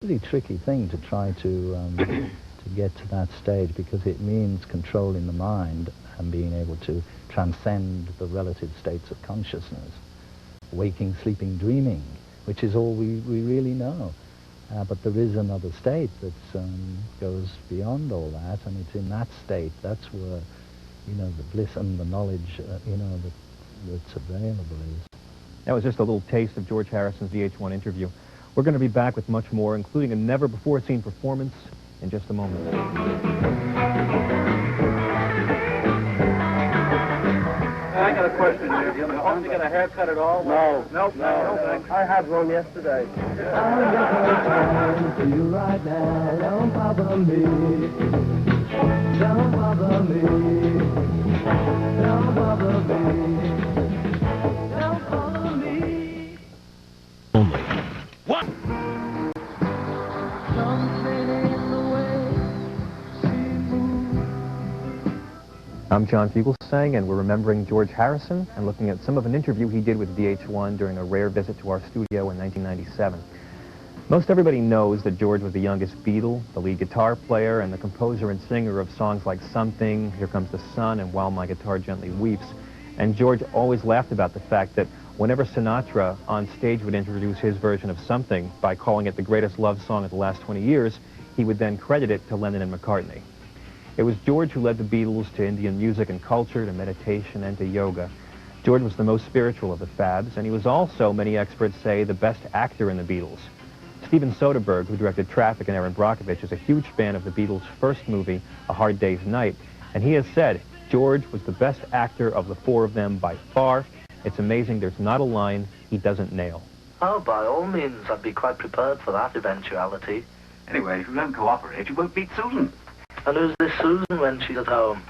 really tricky thing to try to get to that stage, because it means controlling the mind and being able to transcend the relative states of consciousness. Waking, sleeping, dreaming, which is all we really know. But there is another state that goes beyond all that, and it's in that state, that's where, you know, the bliss and the knowledge, you know, that's available is. That was just a little taste of George Harrison's VH1 interview. We're going to be back with much more, including a never-before-seen performance in just a moment. I got a question here. Do you get a haircut at all? No. Nope. No. I had one yesterday. I'm gonna to you right now. Don't bother me. Don't bother me. Don't bother me. Don't bother me. Only. What? Something in the way she moves. I'm John Fugelsang, and we're remembering George Harrison and looking at some of an interview he did with VH1 during a rare visit to our studio in 1997. Most everybody knows that George was the youngest Beatle, the lead guitar player, and the composer and singer of songs like Something, Here Comes the Sun, and While My Guitar Gently Weeps. And George always laughed about the fact that whenever Sinatra on stage would introduce his version of Something by calling it the greatest love song of the last 20 years, he would then credit it to Lennon and McCartney. It was George who led the Beatles to Indian music and culture, to meditation, and to yoga. George was the most spiritual of the Fabs, and he was also, many experts say, the best actor in the Beatles. Steven Soderbergh, who directed Traffic and Erin Brockovich, is a huge fan of the Beatles' first movie, A Hard Day's Night, and he has said George was the best actor of the four of them by far. It's amazing there's not a line he doesn't nail. Oh, by all means, I'd be quite prepared for that eventuality. Anyway, if you don't cooperate, you won't beat Susan. And who's this Susan when she's at home?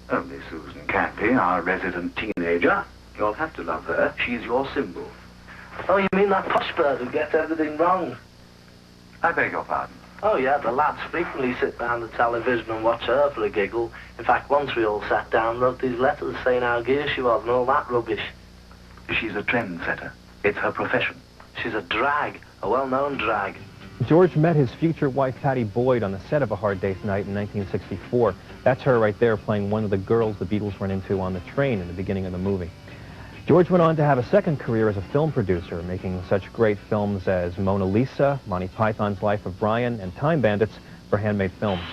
Only Susan Canby, our resident teenager. You'll have to love her. She's your symbol. Oh, you mean that posh bird who gets everything wrong? I beg your pardon. Oh, yeah, the lads frequently sit behind the television and watch her for a giggle. In fact, once we all sat down and wrote these letters saying how gear she was and all that rubbish. She's a trendsetter. It's her profession. She's a drag, a well-known drag. George met his future wife, Pattie Boyd, on the set of A Hard Day's Night in 1964. That's her right there playing one of the girls the Beatles run into on the train in the beginning of the movie. George went on to have a second career as a film producer, making such great films as Mona Lisa, Monty Python's Life of Brian, and Time Bandits for Handmade Films.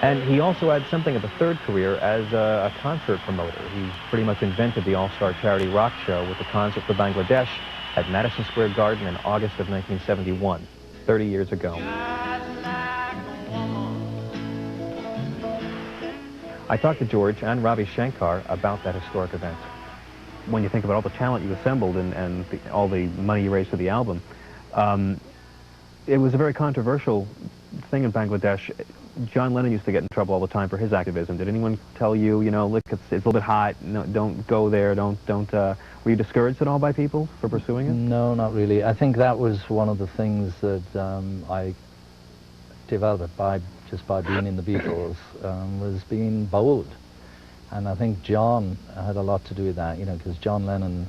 And he also had something of a third career as a concert promoter. He pretty much invented the all-star charity rock show with the concert for Bangladesh at Madison Square Garden in August of 1971, 30 years ago. I talked to George and Ravi Shankar about that historic event. When you think about all the talent you assembled and all the money you raised for the album, it was a very controversial thing in Bangladesh. John Lennon used to get in trouble all the time for his activism. Did anyone tell you, you know, look, it's a little bit hot, no, don't go there, were you discouraged at all by people for pursuing it? No, not really. I think that was one of the things that I developed just by being in the Beatles, was being bold. And I think John had a lot to do with that, you know, because John Lennon,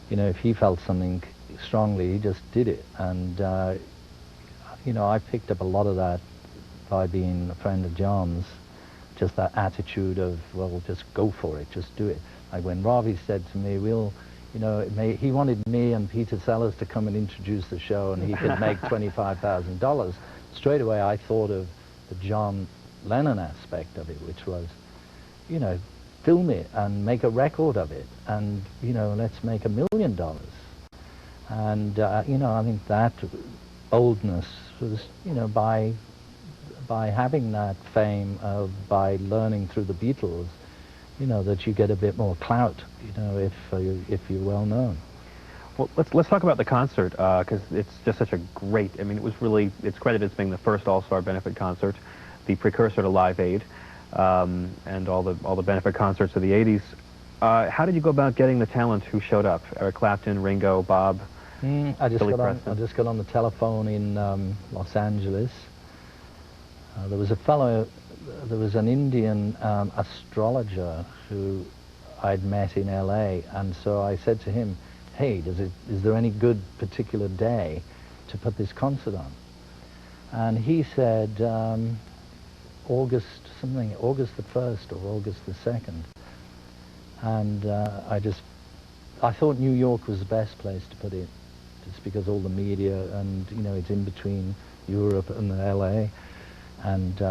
you know, if he felt something strongly, he just did it. And, you know, I picked up a lot of that by being a friend of John's, just that attitude of, well, just go for it, just do it. Like when Ravi said to me, we'll, you know, he wanted me and Peter Sellers to come and introduce the show and he could make $25,000. Straight away I thought of the John Lennon aspect of it, which was, you know, film it and make a record of it and, you know, let's make $1 million. And, you know, I think that boldness was, you know, by having that fame, by learning through the Beatles, you know, that you get a bit more clout, you know, if you're well known. Well, let's talk about the concert, because it's just such a great, I mean, it was really, it's credited as being the first all-star benefit concert, the precursor to Live Aid, and all the benefit concerts of the 80s. How did you go about getting the talent who showed up? Eric Clapton, Ringo, Bob, I just got on the telephone in Los Angeles. There was an Indian astrologer who I'd met in LA, and so I said to him, hey, is there any good particular day to put this concert on. And he said August the 1st or August the 2nd. And I thought New York was the best place to put it, just because all the media and, you know, it's in between Europe and LA. And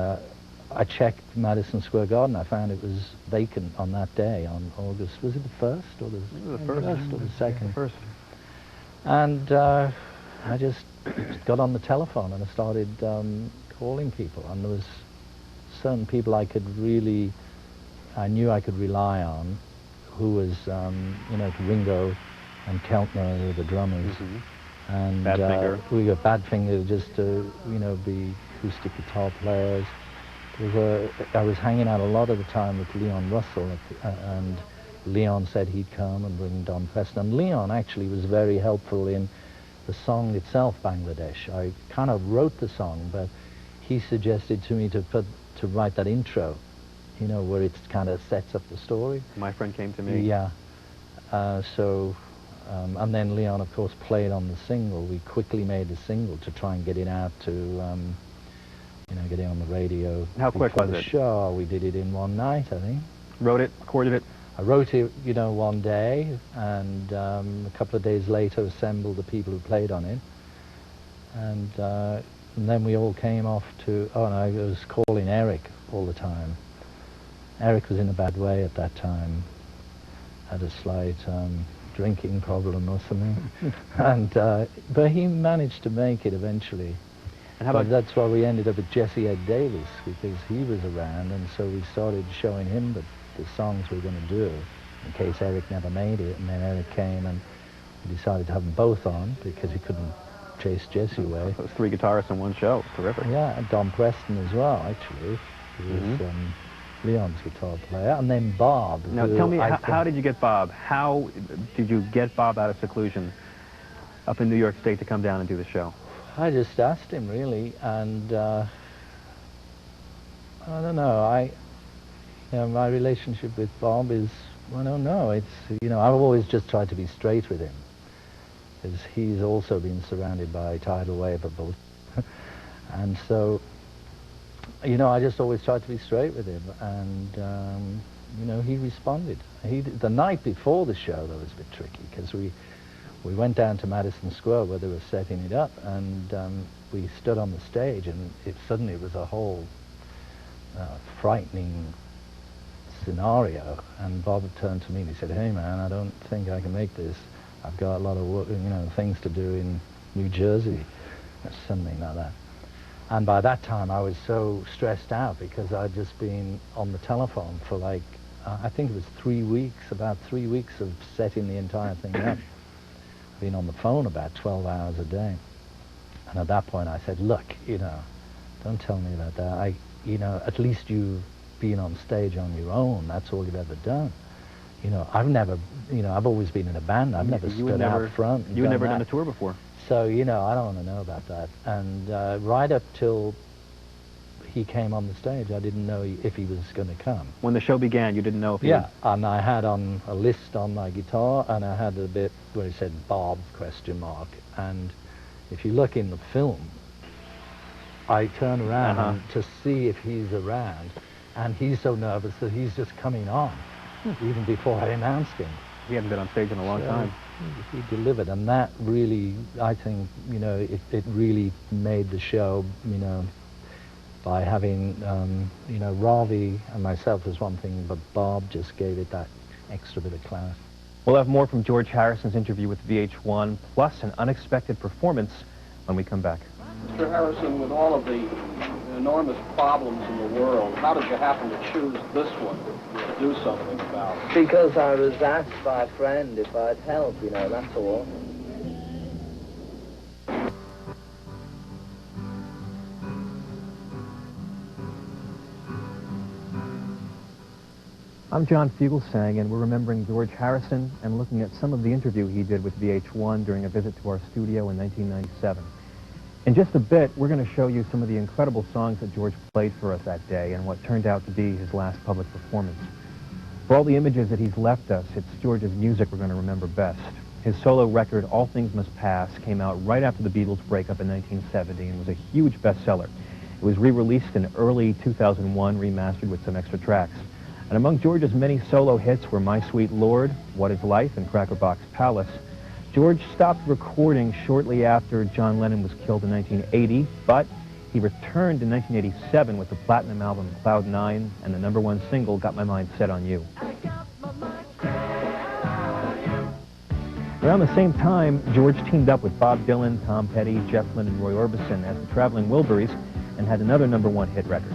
I checked Madison Square Garden. I found it was vacant on that day, on August. Was it the 1st or the first or the 2nd? First. And I just got on the telephone and I started calling people. And there was certain people I knew I could rely on, who was, you know, Ringo and Keltner, who were the drummers. And Badfinger. we got Badfinger just to, you know, be acoustic guitar players. I was hanging out a lot of the time with Leon Russell, and Leon said he'd come and bring Don Preston. And Leon actually was very helpful in the song itself, Bangladesh. I kind of wrote the song, but he suggested to me to write that intro, you know, where it kind of sets up the story. My Friend Came to Me. Yeah. And then Leon, of course, played on the single. We quickly made the single to try and get it out to, you know, get it on the radio. How quick was it? Sure, we did it in one night, I think. Wrote it, recorded it? I wrote it, you know, one day, and a couple of days later assembled the people who played on it. And then we all came off to, and I was calling Eric all the time. Eric was in a bad way at that time, had a slight drinking problem or something, and but he managed to make it eventually. And how about that's why we ended up with Jesse Ed Davis, because he was around, and so we started showing him the songs we were going to do, in case Eric never made it. And then Eric came, and we decided to have them both on, because he couldn't chase Jesse away. Those 3 guitarists in one show? Terrific. Yeah, and Don Preston as well, actually. He was Leon's guitar player, and then Bob. Now tell me, how did you get Bob? How did you get Bob out of seclusion up in New York State to come down and do the show? I just asked him, really, and I don't know. You know, my relationship with Bob is, I don't know. It's, you know, I've always just tried to be straight with him, because he's also been surrounded by tidal wave of both, and so, you know, I just always tried to be straight with him, and you know, he responded. The night before the show, that was a bit tricky, because we went down to Madison Square where they were setting it up, and we stood on the stage, and suddenly it was a whole frightening scenario. And Bob turned to me and he said, "Hey man, I don't think I can make this. I've got a lot of work, you know, things to do in New Jersey," or something like that. And by that time I was so stressed out, because I'd just been on the telephone for like, I think it was 3 weeks, about 3 weeks of setting the entire thing up. Been on the phone about 12 hours a day. And at that point I said, "Look, you know, don't tell me about that. You know, at least you've been on stage on your own. That's all you've ever done. You know, I've never, you know, I've always been in a band. I've never stood out front. You had never done a tour before. So, you know, I don't want to know about that." And right up till he came on the stage, I didn't know if he was going to come. When the show began, you didn't know if he Yeah, and I had on a list on my guitar, and I had a bit where it said Bob ? And if you look in the film, I turn around to see if he's around, and he's so nervous that he's just coming on, even before I announced him. He hadn't been on stage in a long time. He delivered, and that really, I think, you know, it really made the show, you know, by having, you know, Ravi and myself was one thing, but Bob just gave it that extra bit of class. We'll have more from George Harrison's interview with VH1, plus an unexpected performance when we come back. Mr. Harrison, with all of the enormous problems in the world, how did you happen to choose this one to do something about? Because I was asked by a friend if I'd help, you know, that's all. I'm John Fugelsang, and we're remembering George Harrison and looking at some of the interview he did with VH1 during a visit to our studio in 1997. In just a bit, we're going to show you some of the incredible songs that George played for us that day and what turned out to be his last public performance. For all the images that he's left us, it's George's music we're going to remember best. His solo record, All Things Must Pass, came out right after the Beatles' breakup in 1970 and was a huge bestseller. It was re-released in early 2001, remastered with some extra tracks. And among George's many solo hits were My Sweet Lord, What Is Life, and Cracker Box Palace. George stopped recording shortly after John Lennon was killed in 1980, but he returned in 1987 with the platinum album Cloud 9 and the #1 single, Got My Mind Set on You. Around the same time, George teamed up with Bob Dylan, Tom Petty, Jeff Lynne, and Roy Orbison as the Traveling Wilburys and had another #1 hit record.